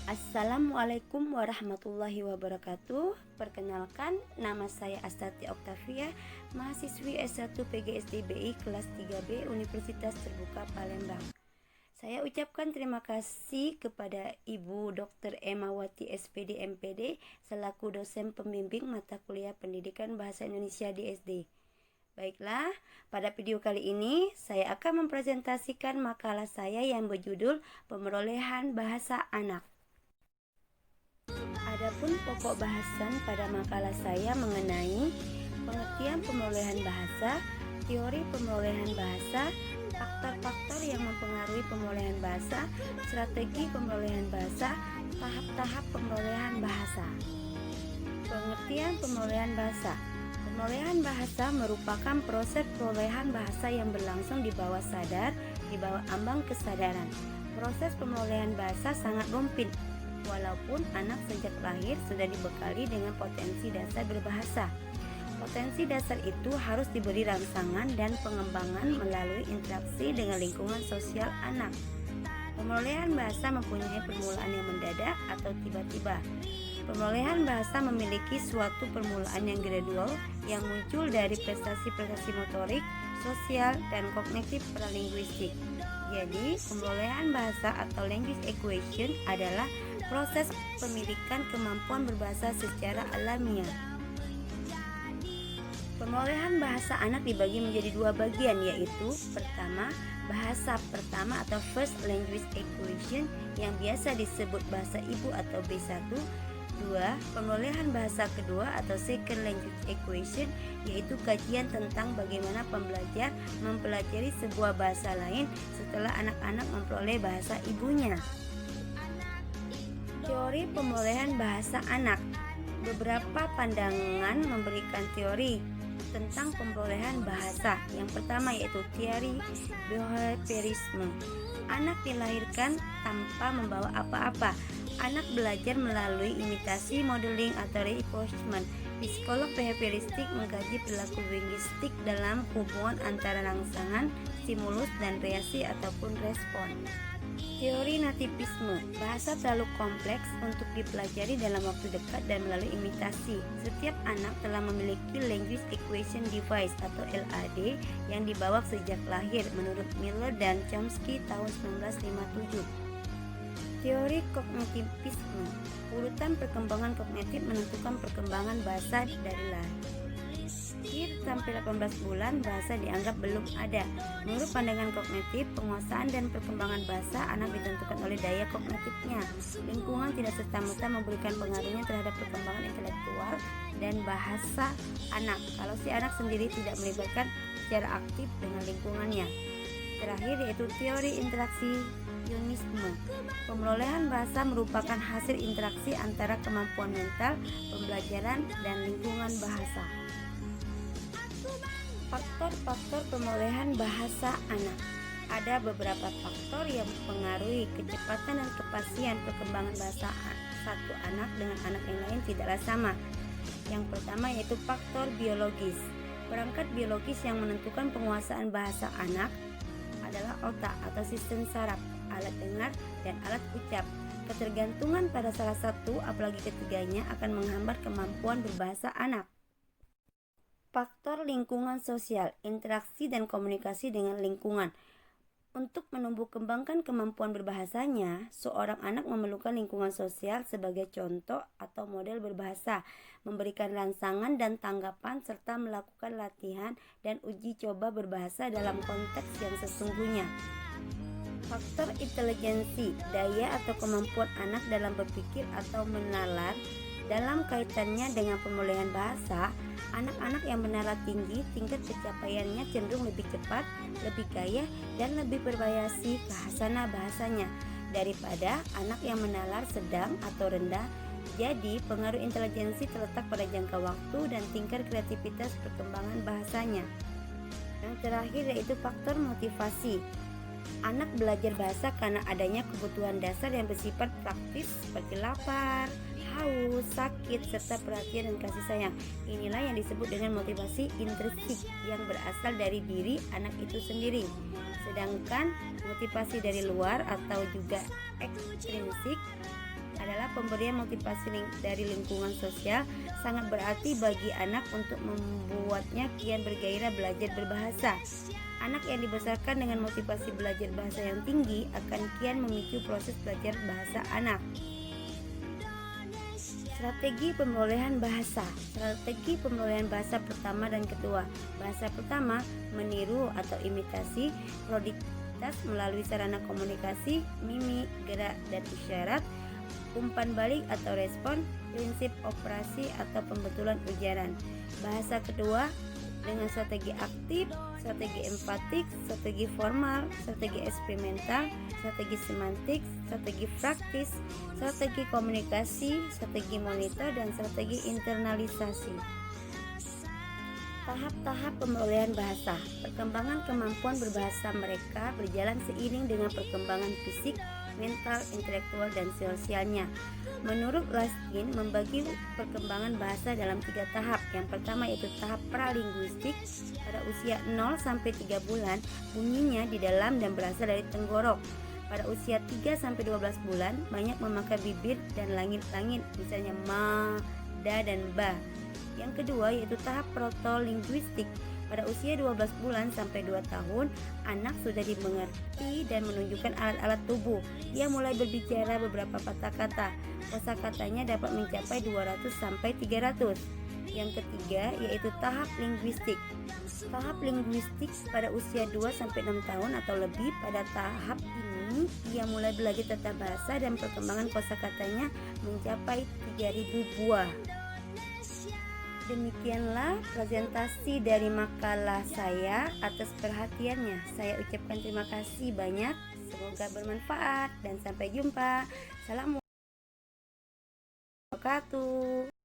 Assalamualaikum warahmatullahi wabarakatuh. Perkenalkan, nama saya Astati Oktavia, mahasiswi S1 PGSD BI kelas 3B Universitas Terbuka Palembang. Saya ucapkan terima kasih kepada Ibu Dr. Emawati SPD MPD selaku dosen pembimbing mata kuliah Pendidikan Bahasa Indonesia di SD. Baiklah, pada video kali ini saya akan mempresentasikan makalah saya yang berjudul Pemerolehan Bahasa Anak. Adapun pokok bahasan pada makalah saya mengenai pengertian pemerolehan bahasa, teori pemerolehan bahasa, faktor-faktor yang mempengaruhi pemerolehan bahasa, strategi pemerolehan bahasa, tahap-tahap pemerolehan bahasa. Pengertian pemerolehan bahasa. Pemerolehan bahasa merupakan proses perolehan bahasa yang berlangsung di bawah sadar, di bawah ambang kesadaran. Proses pemerolehan bahasa sangat rumit. Walaupun anak sejak lahir sudah dibekali dengan potensi dasar berbahasa. Potensi dasar itu harus diberi rangsangan dan pengembangan melalui interaksi dengan lingkungan sosial anak. Pemerolehan bahasa mempunyai permulaan yang mendadak atau tiba-tiba. Pemerolehan bahasa memiliki suatu permulaan yang gradual yang muncul dari prestasi-prestasi motorik, sosial, dan kognitif pralinguistik. Jadi, pemerolehan bahasa atau language acquisition adalah proses pemilikan kemampuan berbahasa secara alamiah. Pemerolehan bahasa anak dibagi menjadi dua bagian, yaitu pertama, bahasa pertama atau first language acquisition yang biasa disebut bahasa ibu atau B1. Dua, pemerolehan bahasa kedua atau second language acquisition, yaitu kajian tentang bagaimana pembelajar mempelajari sebuah bahasa lain setelah anak-anak memperoleh bahasa ibunya. Teori pemerolehan bahasa anak. Beberapa pandangan memberikan teori tentang pemerolehan bahasa. Yang pertama yaitu teori behaviorisme. Anak dilahirkan tanpa membawa apa-apa. Anak belajar melalui imitasi, modeling, atau reinforcement. Psikolog behavioristik mengkaji perilaku linguistik dalam hubungan antara rangsangan, stimulus, dan reaksi ataupun respon. Teori nativisme. Bahasa terlalu kompleks untuk dipelajari dalam waktu dekat dan melalui imitasi. Setiap anak telah memiliki language acquisition device atau LAD yang dibawa sejak lahir menurut Miller dan Chomsky tahun 1957. Teori kognitivisme. Urutan perkembangan kognitif menentukan perkembangan bahasa dari lahir sampai 18 bulan bahasa dianggap belum ada. Menurut pandangan kognitif, penguasaan dan perkembangan bahasa anak ditentukan oleh daya kognitifnya. Lingkungan tidak serta-merta memberikan pengaruhnya terhadap perkembangan intelektual dan bahasa anak kalau si anak sendiri tidak melibatkan secara aktif dengan lingkungannya. Terakhir yaitu teori interaksi Yunisme. Pemerolehan bahasa merupakan hasil interaksi antara kemampuan mental, pembelajaran, dan lingkungan bahasa. Faktor-faktor pemerolehan bahasa anak. Ada beberapa faktor yang mempengaruhi kecepatan dan kepastian perkembangan bahasa satu anak dengan anak yang lain tidaklah sama. Yang pertama yaitu faktor biologis. Perangkat biologis yang menentukan penguasaan bahasa anak adalah otak atau sistem saraf, alat dengar, dan alat ucap. Ketergantungan pada salah satu, apalagi ketiganya, akan menghambat kemampuan berbahasa anak. Faktor lingkungan sosial, interaksi dan komunikasi dengan lingkungan. Untuk menumbuh kembangkan kemampuan berbahasanya, seorang anak memerlukan lingkungan sosial sebagai contoh atau model berbahasa, memberikan rangsangan dan tanggapan, serta melakukan latihan dan uji coba berbahasa dalam konteks yang sesungguhnya. Faktor intelijensi, daya atau kemampuan anak dalam berpikir atau menalar. Dalam kaitannya dengan pemulihan bahasa, anak-anak yang menalar tinggi, tingkat pencapaiannya cenderung lebih cepat, lebih kaya, dan lebih bervariasi kehasana bahasanya daripada anak yang menalar sedang atau rendah. Jadi, pengaruh intelijensi terletak pada jangka waktu dan tingkat kreativitas perkembangan bahasanya. Yang terakhir yaitu faktor motivasi. Anak belajar bahasa karena adanya kebutuhan dasar yang bersifat praktis seperti lapar, haus, sakit, serta perhatian dan kasih sayang. Inilah yang disebut dengan motivasi intrinsik yang berasal dari diri anak itu sendiri. Sedangkan motivasi dari luar atau juga ekstrinsik adalah pemberian motivasi dari lingkungan sosial sangat berarti bagi anak untuk membuatnya kian bergairah belajar berbahasa. Anak yang dibesarkan dengan motivasi belajar bahasa yang tinggi akan kian memicu proses belajar bahasa anak. Strategi perolehan bahasa. Strategi perolehan bahasa pertama dan kedua. Bahasa pertama, meniru atau imitasi produktivitas melalui sarana komunikasi, mimik, gerak, dan isyarat, umpan balik atau respon, prinsip operasi atau pembetulan ujaran. Bahasa kedua dengan strategi aktif, strategi empatik, strategi formal, strategi eksperimental, strategi semantik, strategi praktis, strategi komunikasi, strategi monitor, dan strategi internalisasi. Tahap-tahap perolehan bahasa. Perkembangan kemampuan berbahasa mereka berjalan seiring dengan perkembangan fisik, mental, intelektual, dan sosialnya. Menurut Laskin, membagi perkembangan bahasa dalam 3 tahap. Yang pertama yaitu tahap pralinguistik. Pada usia 0-3 bulan, bunyinya di dalam dan berasal dari tenggorok. Pada usia 3-12 bulan, banyak memakai bibir dan langit-langit, misalnya ma, da, dan ba. Yang kedua yaitu tahap protolinguistik. Pada usia 12 bulan sampai 2 tahun, anak sudah dimengerti dan menunjukkan alat-alat tubuh. Ia mulai berbicara beberapa patah kata. Kosakatanya dapat mencapai 200 sampai 300. Yang ketiga yaitu tahap linguistik. Tahap linguistik pada usia 2 sampai 6 tahun atau lebih. Pada tahap ini ia mulai belajar tata bahasa dan perkembangan kosakatanya mencapai 3000 buah. Demikianlah presentasi dari makalah saya. Atas perhatiannya saya ucapkan terima kasih banyak. Semoga bermanfaat dan sampai jumpa. Assalamualaikum warahmatullahi wabarakatuh.